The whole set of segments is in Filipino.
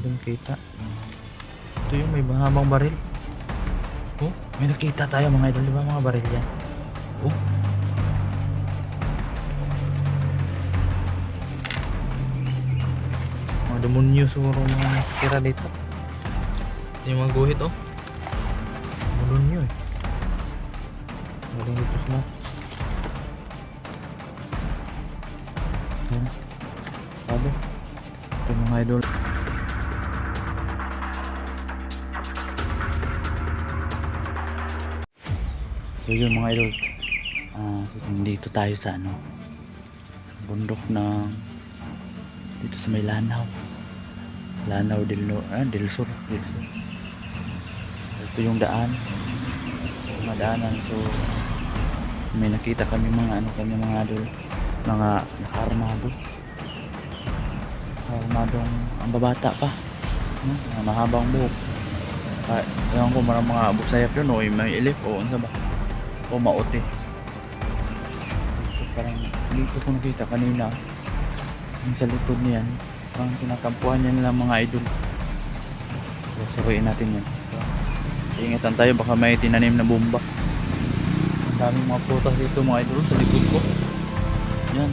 natin kita. Ito yung may mahabang baril. Oh, may nakita tayo mga idol, di ba mga baril yan? Oh. Mga demonyo siguro mga nakikira dito. Yung mga guhit oh. Demonyo eh. Galing dito sila. Yan. Sabi. Ito mga idol. So yun mga idol, dito tayo sa bundok ng dito sa may Lanao del Sur. Ito yung daan, madaanan. So may nakita kami mga mga idol, mga nakaarmado ang babata pa, mga mahabang buhok. Ewan ko, marang mga busayap yun o may ilip o ano ba o maote. Parang dito ko nakita kanina yung sa likod niyan, parang kinakampuhan niya nila mga idol. So suruin natin yan. Ingatan tayo, baka may tinanim na bomba. Ang daming mga prutas dito mga idol sa likod ko. Yan,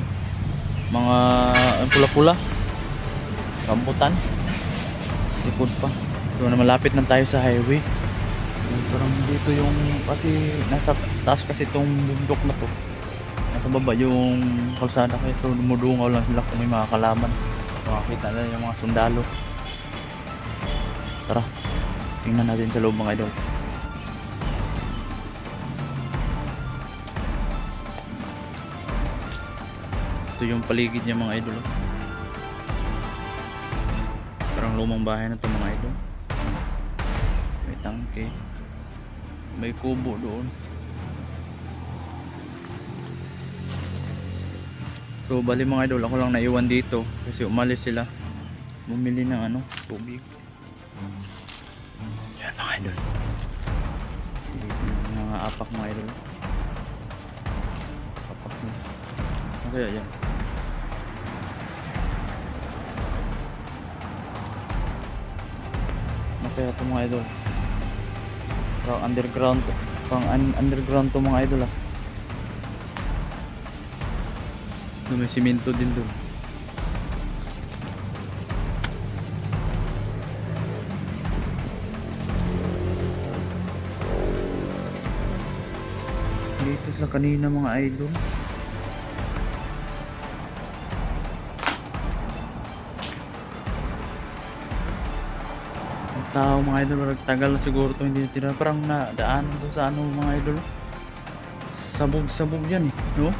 mga pula-pula, rambutan, likod pa. So na malapit na tayo sa highway. Parang dito yung, kasi nasa taas kasi itong bundok na to, nasa baba yung kalsada, kaya so dumudungaw lang sila kung may mga kalaman. Makakita na yung mga sundalo. Tara, tingnan natin sa loob mga idol. Ito yung paligid niya mga idol. Parang lumang bahay na ito mga idol. May tangke, may kubo doon. So bali mga idol, ako lang naiwan dito kasi umalis sila bumili ng tubig. Yan mga idol, mga apak mga idol. Apak na. Ano kaya yan? Ano kaya ito mga idol? Parang underground to. Underground to mga idol ah. May simento din doon. Dito sila kanina mga idol. Ang tao mga idol, tagal na siguro to hindi natira. Parang nadaanan to sa mga idol. Sabog yan eh, no?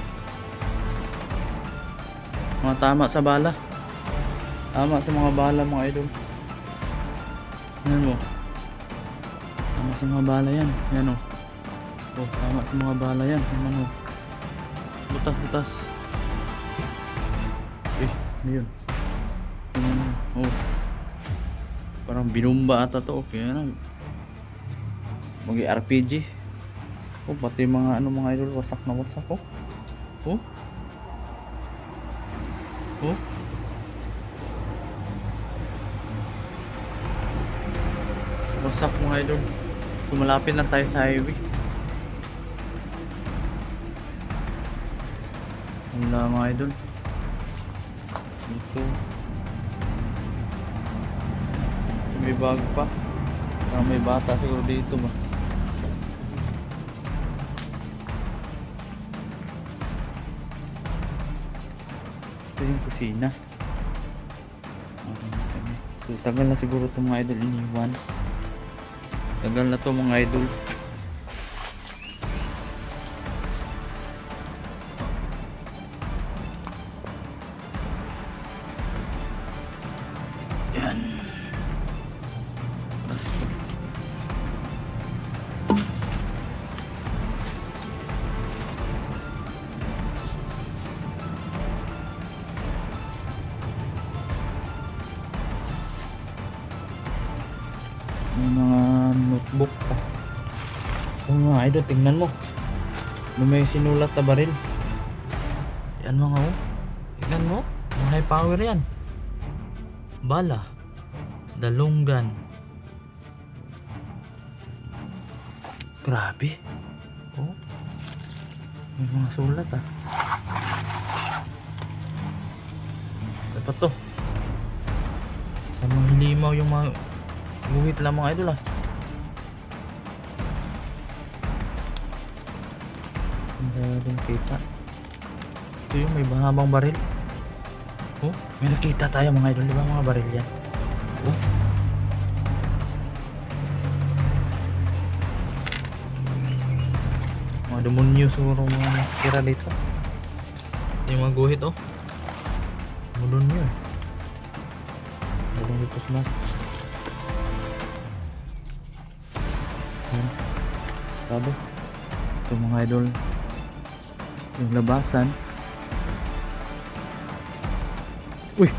Mga tama sa bala. Tama sa mga bala mga idol. Yan mo. Tama sa mga bala yan. Yan o. Oh, tama sa mga bala yan. Yan o. Butas. Ano yun? Yan o. Oh. Parang binumba ata to. Okay yan. Mag-RPG. Oh, pati mga mga idol. Wasak na wasak oh. Oh. Oh. Wasak mga idol. So malapit lang tayo sa highway. Wala mga idol. Dito may bag pa. Parang may bata siguro dito ba. Ito yung kusina. So tagal na siguro itong mga idol iniwan. Tagal na to mga idol. Yan. May mga notebook pa. So mga idol, tingnan mo. May sinulat na baril. Yan mga Tingnan mo. Mga high power yan. Bala. Dalunggan. Grabe. Oh. May mga sulat ah. Dapat to. Sa mga hilimaw yung mga guhit lang mga idol ah. Hindi din kita. Ito yung may mahabang baril. Oh, may nakita tayo mga idol. Di ba mga baril yan? Oh. Mga demonyo siguro mga tira dito. Yung mga guhit oh. Mga demonyo eh. Dalang dito smoke. Yan. Sabi. Ito mga idol. Yung labasan. Uy!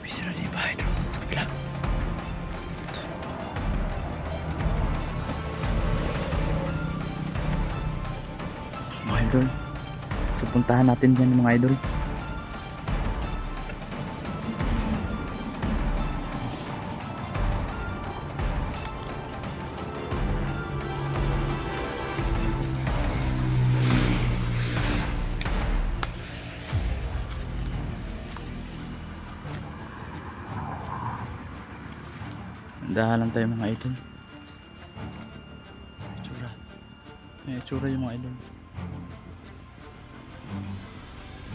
Bisa na din ba idol? Kabila. Mga idol. So puntahan natin yan mga idol. Dahalan tayo mga idol. Itsura. May itsura yung mga idol.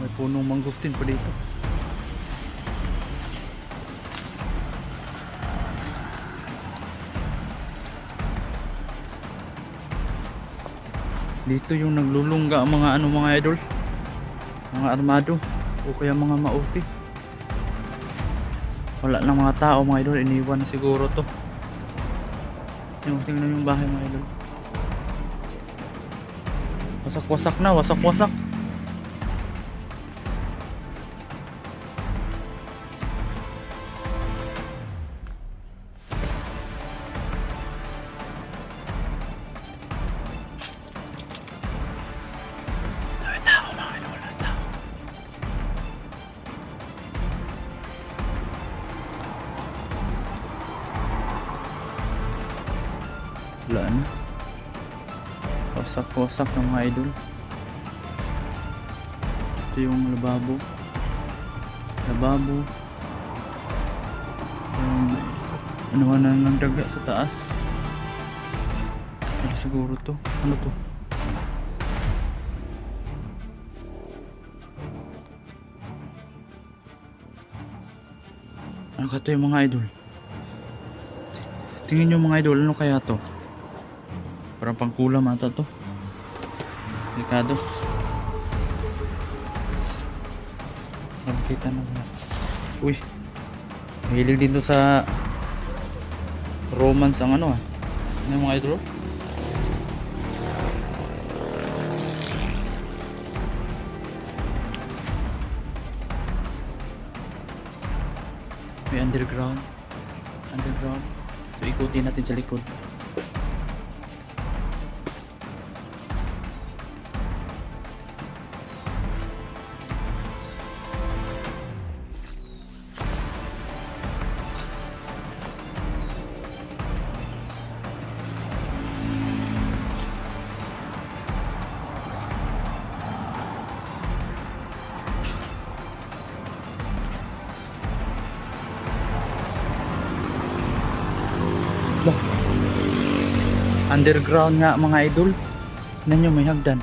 May punong mangustin pa dito. Dito yung naglulungga ang mga mga idol. Mga armado o kaya mga mauti. Wala lang mga tao mga idol, iniwan na siguro to. Tingnan yung bahay mga idol. Wasak-wasak na, wasak-wasak. Dami tao mga idol, wala tao. Wala na. Wasak-wasak ng mga idol. Ito yung lababo. Lababo. Anuhan na ng daga sa taas. Ano siguro to? Ano to? Ano ka to yung mga idol? Tingin nyo mga idol, ano kaya to? Parang pangkulam ata to. Delikado. Nakikita na ba? Uy. Mahilig dito sa romance ang ano ah. Ano yung mga idol? May underground. Underground. So ikutin natin sa likod. Underground nga mga idol. Tignan nyo, may hagdan.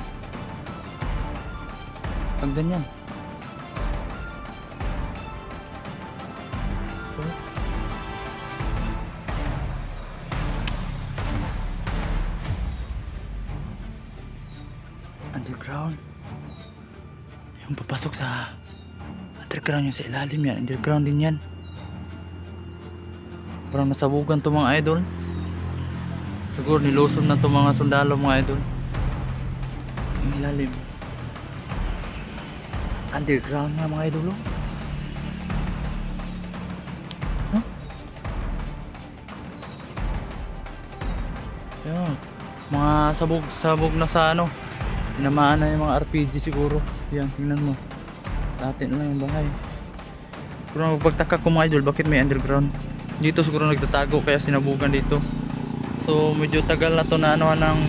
Hagdan yan. Underground. Yung papasok sa underground yung sa ilalim yan. Underground din yan. Parang nasabugan to mga idol. Siguro nilusom na to mga sundalo mga idol. Yung ilalim. Underground nga mga idol. Huh? Yan. Mga sabog na sa ano. Tinamaan na yung mga RPG siguro. Yan, tingnan mo. Dati na lang yung bahay. Pero magpagtaka ko mga idol, bakit may underground? Dito siguro nagtatago kaya sinabugan dito. So medyo tagal na to na ano ng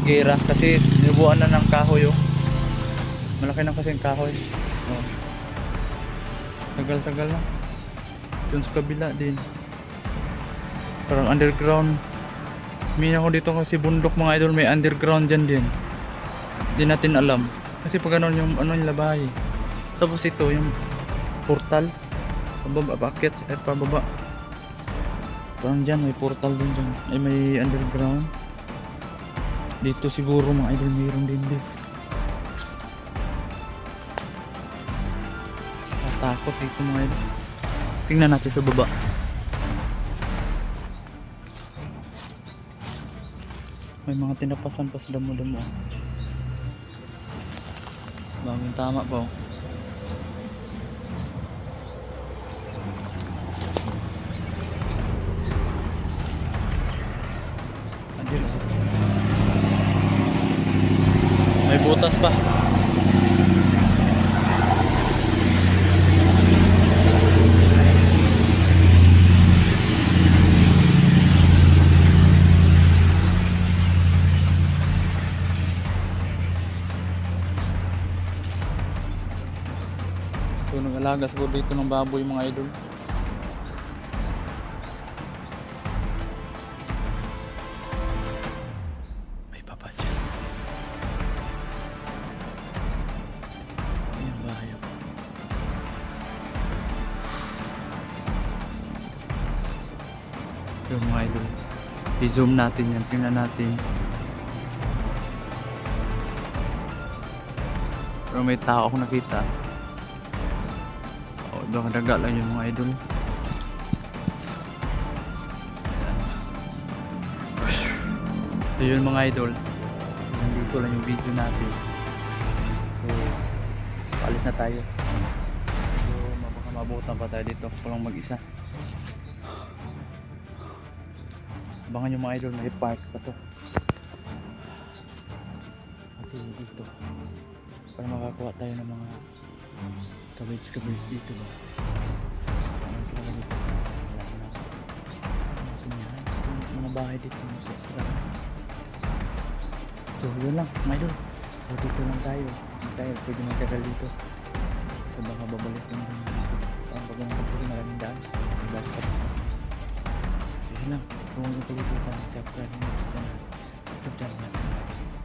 gera kasi nibuan na ng kahoy oh. Malaki na kasi yung kahoy. Oh. Tagal-tagal na. Dun sa kabila din. Parang underground. Mina ko dito kasi bundok mga idol, may underground dyan din. Hindi natin alam. Kasi pag ano yung ano yung labay. Tapos ito yung portal. Pababa, bakit? At pababa. Parang dyan, may portal din dyan. Ay may underground. Dito siguro mga idol mayroon din dito. Takot dito mga idol. Tingnan natin sa baba. May mga tinapasan pa sa damo-damo. Bagong tama pa oh. Andyan oh. May butas pa. So nag-alaga siguro dito ng baboy mga idol. May baba dyan. Ayan bahay ako. Yung mga idol, i-zoom natin yan, tingnan natin. Pero may tao ako nakita. Doon daga lang yung mga idol. Ayun mga idol, nandito lang yung video natin. So paalis na tayo. So baka mabutan pa tayo dito ako lang mag-isa. Abangan yung mga idol, may park pa to. Kasi dito para makakuha tayo ng mga kabis dito ba? Mga bahay dito sa sarap. So yun lang mga idol. So dito lang tayo. Hindi tayo pwede magtagal dito. So baka babalik lang din dito. Parang pag nagpapuli maraming daan. So yun lang. Kung huwag yung kalimutan, subscribe mo sa channel natin.